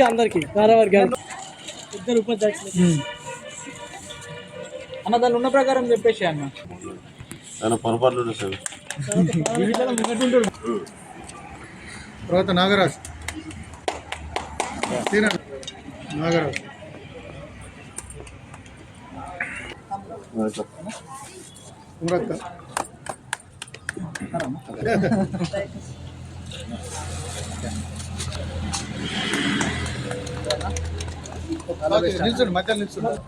అందరికి ఇద్దరు ఉపాధ్యక్షులు అన్న దాన్ని ఉన్న ప్రకారం చెప్పేసి అన్న పొరపాట్లు సార్. తర్వాత నాగరాజ్ నాగరాజ్ నిల్చోండి మధ్యలో నిల్చోండి.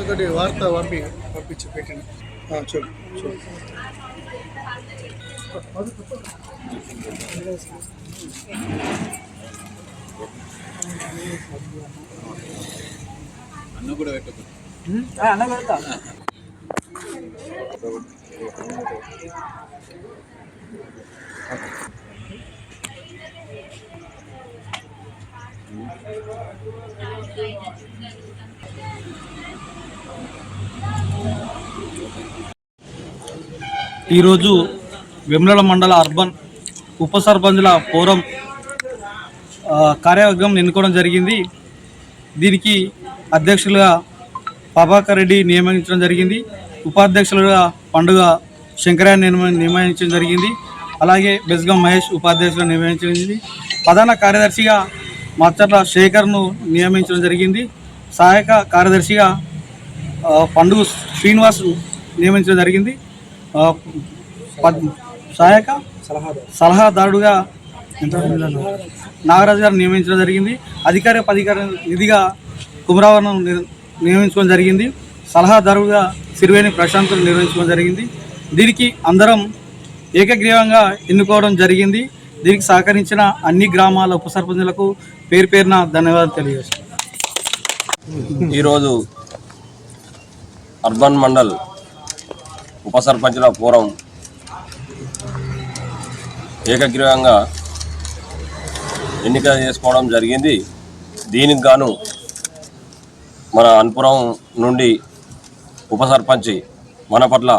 ఒకటి వార్త పంపించి పెట్టిన చూడు చూడు. అన్న కూడా పెట్టదు అన్న పెడతా. ఈరోజు వేములవాడ మండల అర్బన్ ఉప సర్పంచుల ఫోరం కార్యవర్గం ఎన్నుకోవడం జరిగింది. దీనికి అధ్యక్షులుగా ప్రభాకర్ రెడ్డి నియమించడం జరిగింది. ఉపాధ్యక్షులుగా పండుగ శంకరయ్య నియమించడం జరిగింది. అలాగే బెస్గం మహేష్ ఉపాధ్యక్షులుగా నియమించింది. ప్రధాన కార్యదర్శిగా మచ్చర్ల శేఖర్ను నియమించడం జరిగింది. సహాయక కార్యదర్శిగా పండుగ శ్రీనివాస్ నియమించడం జరిగింది. సహాయక సలహాదారుడుగా నాగరాజు గారు నియమించడం జరిగింది. అధికార నిధిగా కుమరావరణం నియమించడం జరిగింది. సలహాదారుగా సిరివేణి ప్రశాంత్ నిర్వహించడం జరిగింది. దీనికి అందరం ఏకగ్రీవంగా ఎన్నుకోవడం జరిగింది. దీనికి సహకరించిన అన్ని గ్రామాల ఉప సర్పంచులకు పేరు పేరున ధన్యవాదాలు తెలియజేస్తాం. ఈరోజు అర్బన్ మండల్ ఉప సర్పంచుల ఫోరం ఏకగ్రీవంగా ఎన్నిక చేసుకోవడం జరిగింది. దీనికి గాను మన అన్పురం నుండి ఉప సర్పంచ్ మనపట్ల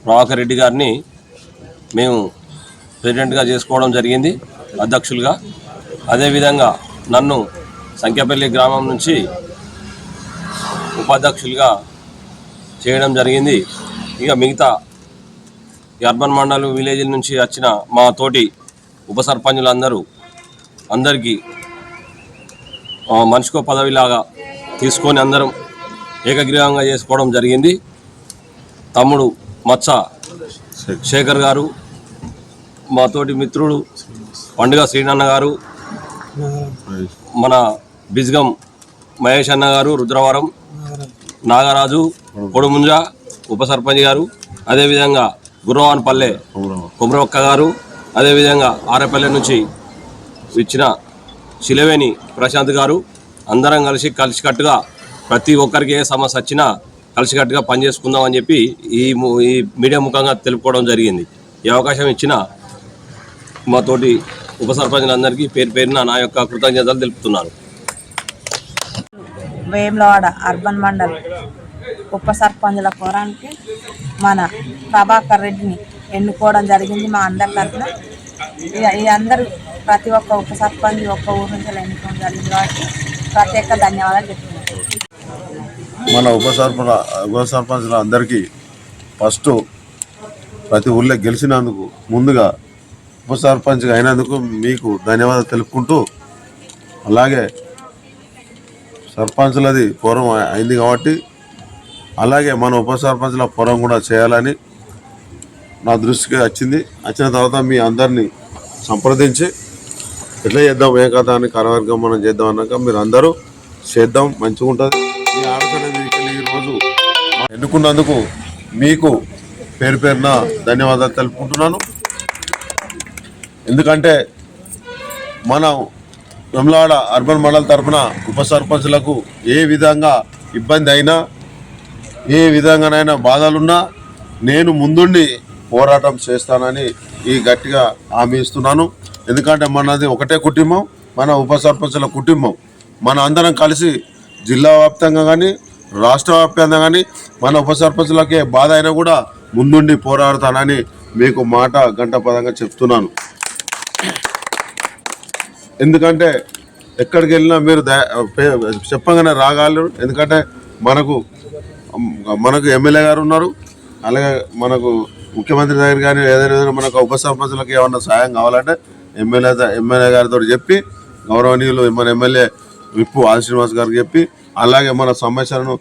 ప్రభాకర్ రెడ్డి గారిని మేము ప్రెసిడెంట్గా చేసుకోవడం జరిగింది, అధ్యక్షులుగా. అదేవిధంగా నన్ను సంఖ్యపల్లి గ్రామం నుంచి ఉపాధ్యక్షులుగా చేయడం జరిగింది. ఇక మిగతా అర్బన్ మండల్ విలేజ్ నుంచి వచ్చిన మా తోటి ఉప సర్పంచులందరికీ మనిషికో పదవిలాగా తీసుకొని అందరం ఏకగ్రీవంగా చేసుకోవడం జరిగింది. తమ్ముడు మచ్చ శేఖర్ గారు, మా తోటి మిత్రుడు పండుగ శ్రీనన్న గారు, మన బిజ్గం మహేష్ అన్న గారు, రుద్రవరం నాగరాజు, పొడుముంజ ఉప సర్పంచ్ గారు, అదేవిధంగా గుర్రవాన్పల్లె కుమ్రొక్క గారు, అదేవిధంగా ఆరేపల్లె నుంచి ఇచ్చిన శిలవేణి ప్రశాంత్ గారు, అందరం కలిసికట్టుగా ప్రతి ఒక్కరికి ఏ సమస్య వచ్చినా కలిసికట్టుగా పనిచేసుకుందామని చెప్పి ఈ మీడియా ముఖంగా తెలుపుకోవడం జరిగింది. ఈ అవకాశం ఇచ్చిన మా తోటి ఉప సర్పంచులందరికీ పేరు పేరున నా యొక్క కృతజ్ఞతలు తెలుపుతున్నాను. వేములవాడ అర్బన్ మండల్ ఉప సర్పంచుల ఫోరానికి మన ప్రభాకర్ రెడ్డిని ఎన్నుకోవడం జరిగింది. మా అందరి తరఫున ఈ అందరూ ప్రతి ఒక్క ఉప సర్పంచ్ ఒక్క ఊరు నుంచి ఎన్నుకోవడం జరిగింది కాబట్టి ప్రత్యేక ధన్యవాదాలు చెప్తున్నాను. మన ఉప సర్పంచుల అందరికీ ఫస్ట్ ప్రతి ఊళ్ళో గెలిచినందుకు ముందుగా ఉప సర్పంచ్గా అయినందుకు మీకు ధన్యవాదాలు తెలుపుకుంటూ, అలాగే సర్పంచులది ఫోరం అయింది కాబట్టి అలాగే మన ఉప సర్పంచుల ఫోరం కూడా చేయాలని నా దృష్టికి వచ్చిన తర్వాత మీ అందరినీ సంప్రదించి ఎట్లా చేద్దాం ఏ కథ అని కార్యవర్గం మనం చేద్దాం అన్నాక మీరు అందరూ చేద్దాం, మంచిగా ఉంటుంది. ఈ ఆలోచన ఈరోజు ఎన్నుకున్నందుకు మీకు పేరు పేరున ధన్యవాదాలు తెలుపుకుంటున్నాను. ఎందుకంటే మనం వేములవాడ అర్బన్ మండల్ తరఫున ఉప సర్పంచులకు ఏ విధంగా ఇబ్బంది అయినా ఏ విధంగానైనా బాధలున్నా నేను ముందుండి పోరాటం చేస్తానని ఈ గట్టిగా హామీ ఇస్తున్నాను. ఎందుకంటే మనది ఒకటే కుటుంబం, మన ఉప సర్పంచుల కుటుంబం. మన అందరం కలిసి జిల్లా వ్యాప్తంగా కానీ రాష్ట్ర వ్యాప్తంగా కానీ మన ఉప సర్పంచులకే బాధ అయినా కూడా ముందుండి పోరాడతానని మీకు మాట గంటపదంగా చెప్తున్నాను. ఎందుకంటే ఎక్కడికి వెళ్ళినా మీరు చెప్పగానే రాగలరు. ఎందుకంటే మనకు ఎమ్మెల్యే గారు ఉన్నారు, అలాగే మనకు ముఖ్యమంత్రి దగ్గర కానీ ఏదైనా మనకు ఉప సర్పంచులకు ఏమన్నా సాయం కావాలంటే ఎమ్మెల్యే గారితో చెప్పి, గౌరవనీయులు మన ఎమ్మెల్యే విప్పు ఆది శ్రీనివాస్ గారికి చెప్పి, అలాగే మన సమస్యలను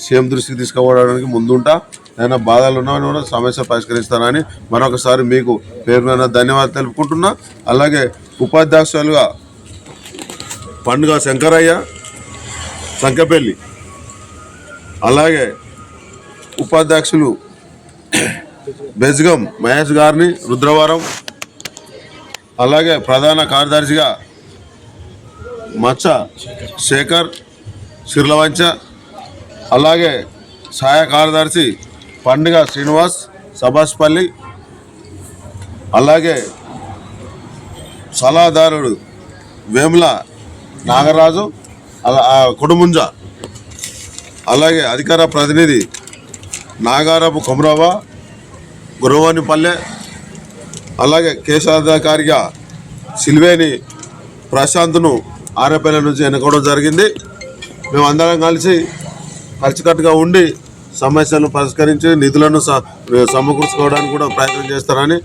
సీఎం దృష్టికి తీసుకుపోవడానికి ముందుంటా. ఏదైనా బాధలు ఉన్నామని కూడా సమస్య పరిష్కరిస్తానని మరొకసారి మీకు పేరు మీద ధన్యవాదాలు తెలుపుకుంటున్నా. అలాగే ఉపాధ్యక్షులుగా పండుగ శంకరయ్య సంకపల్లి, అలాగే ఉపాధ్యక్షులు బెజ్గం మహేష్ గారిని రుద్రవరం, అలాగే ప్రధాన కార్యదర్శిగా మచ్చ శేఖర్ సిర్లవంచ, అలాగే సహాయ కార్యదర్శి పండుగ శ్రీనివాస్ సభాష్పల్లి, అలాగే సలహాదారుడు వేముల నాగరాజు కొడుముంజ, అలాగే అధికార ప్రతినిధి నాగారపు కొమరవ్వ గురవానిపల్లె, అలాగే కేశాధికారిగా సిల్వేని ప్రశాంత్ను ఆరేపల్లి నుంచి ఎన్నుకోవడం జరిగింది. మేమందరం కలిసి కలిసికట్టుగా ఉండి సమస్యలను పరిష్కరించి నిధులను సమకూర్చుకోవడానికి కూడా ప్రయత్నం చేస్తారని